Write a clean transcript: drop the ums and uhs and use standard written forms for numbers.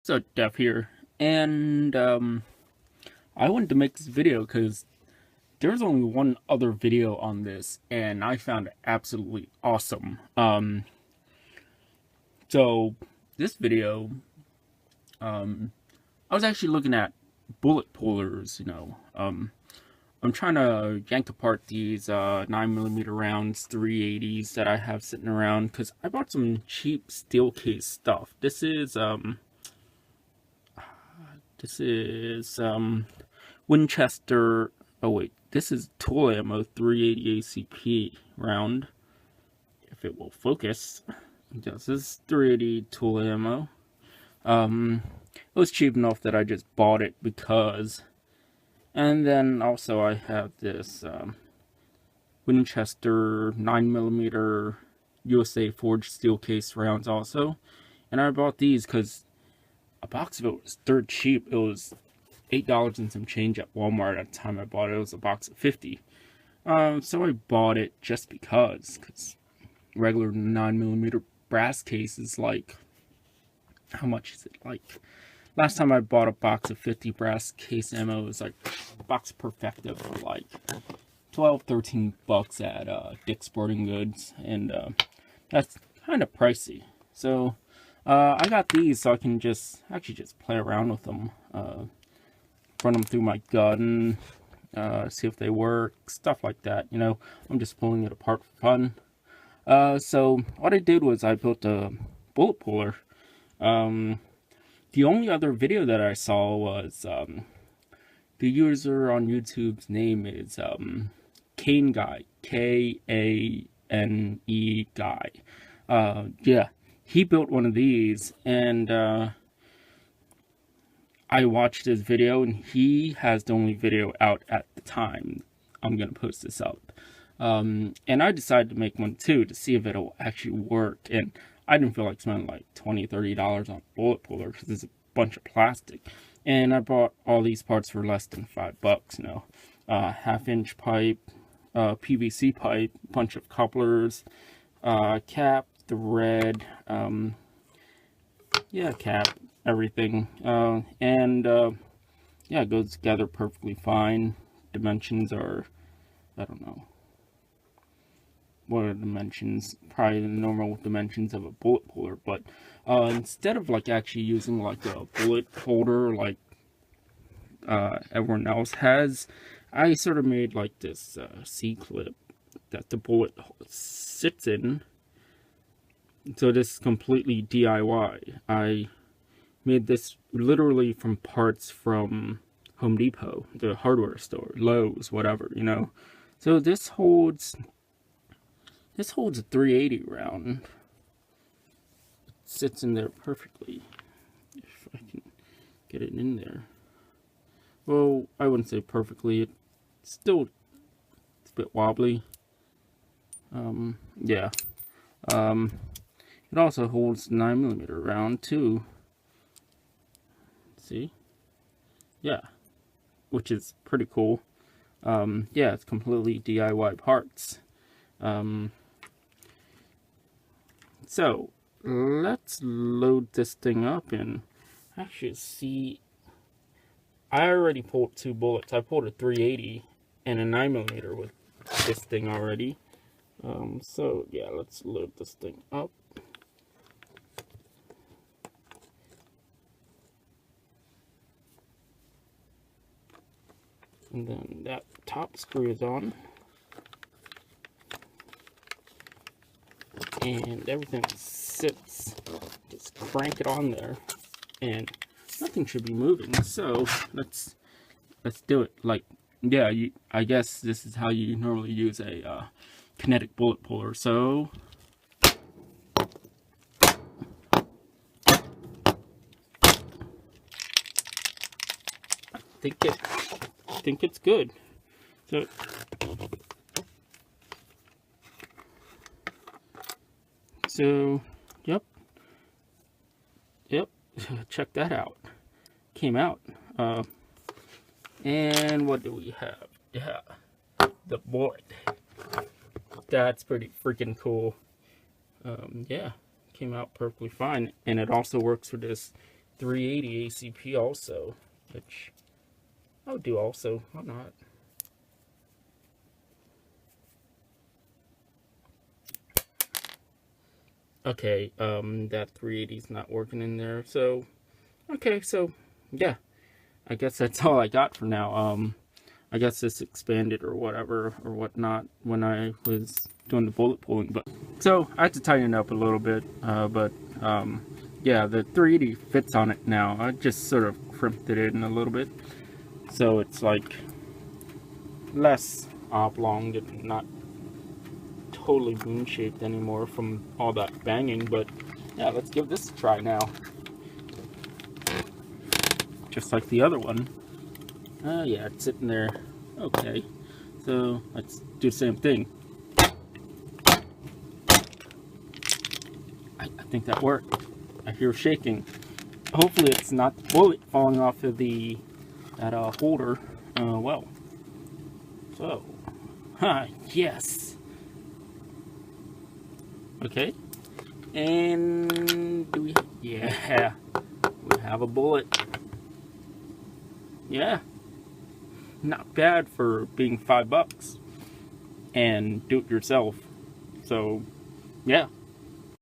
So Def here, and I wanted to make this video because there's only one other video on this, and I found it absolutely awesome. So this video, I was actually looking at bullet pullers. I'm trying to yank apart these 9mm rounds, 380s that I have sitting around because I bought some cheap steel case stuff. This is Winchester. Oh wait, this is tool ammo 380 ACP round. If it will focus, this is 380 tool ammo. It was cheap enough that I just bought it because. And then also I have this Winchester 9mm USA forged steel case rounds also, and I bought these because a box of it was dirt cheap. It was $8 and some change at Walmart at the time I bought it. It was a box of 50. So I bought it just because regular 9mm brass case is like, how much is it? Like, last time I bought a box of 50 brass case ammo, it was like a box Perfecta for like 12-13 bucks at Dick's Sporting Goods, and that's kind of pricey. So I got these so I can just play around with them, run them through my gun, see if they work, stuff like that. I'm just pulling it apart for fun. So what I did was I built a bullet puller. The only other video that I saw was the user on YouTube's name is Kane Guy, Kane Guy. Yeah. He built one of these, and I watched his video, and he has the only video out at the time. I'm going to post this up. And I decided to make one too to see if it'll actually work. And I didn't feel like spending like $20-30 on a bullet puller because it's a bunch of plastic. And I bought all these parts for less than $5. Half-inch pipe, PVC pipe, bunch of couplers, cap, thread, cap, everything, and it goes together perfectly fine. Dimensions are, I don't know, what are the dimensions? Probably the normal dimensions of a bullet puller, but instead of like actually using like a bullet holder like everyone else has, I sort of made like this C-clip that the bullet sits in. So this is completely DIY. I made this literally from parts from Home Depot, the hardware store, Lowe's, whatever, So this holds a 380 round. It sits in there perfectly. If I can get it in there. Well, I wouldn't say perfectly. It's a bit wobbly. Yeah. It also holds 9mm round too. See? Yeah. Which is pretty cool. Yeah, it's completely DIY parts. So, let's load this thing up and actually see. I already pulled 2 bullets. I pulled a 380 and a 9mm with this thing already. So, yeah, let's load this thing up. And then that top screw is on. And everything sits. Just crank it on there. And nothing should be moving. So let's do it. Like, yeah, I guess this is how you normally use a Kinetic bullet puller. So I think it's good. So yep. Check that out. Came out. And what do we have? Yeah, the board. That's pretty freaking cool. Yeah, came out perfectly fine, and it also works for this 380 ACP also, which I'll do also. Why not? Okay, that 380 is not working in there. So, okay, so yeah, I guess that's all I got for now. I guess this expanded or whatever or whatnot when I was doing the bullet pulling, but so I had to tighten it up a little bit. Yeah, the 380 fits on it now. I just sort of crimped it in a little bit, so it's like less oblong and not totally moon shaped anymore from all that banging. But yeah, let's give this a try now. Just like the other one. Yeah, it's sitting there. Okay, so let's do the same thing. I think that worked. I hear shaking. Hopefully it's not the bullet falling off of that holder. Well. So, yes. Okay. And do we? Yeah, we have a bullet. Yeah. Not bad for being $5 and do it yourself. So, yeah.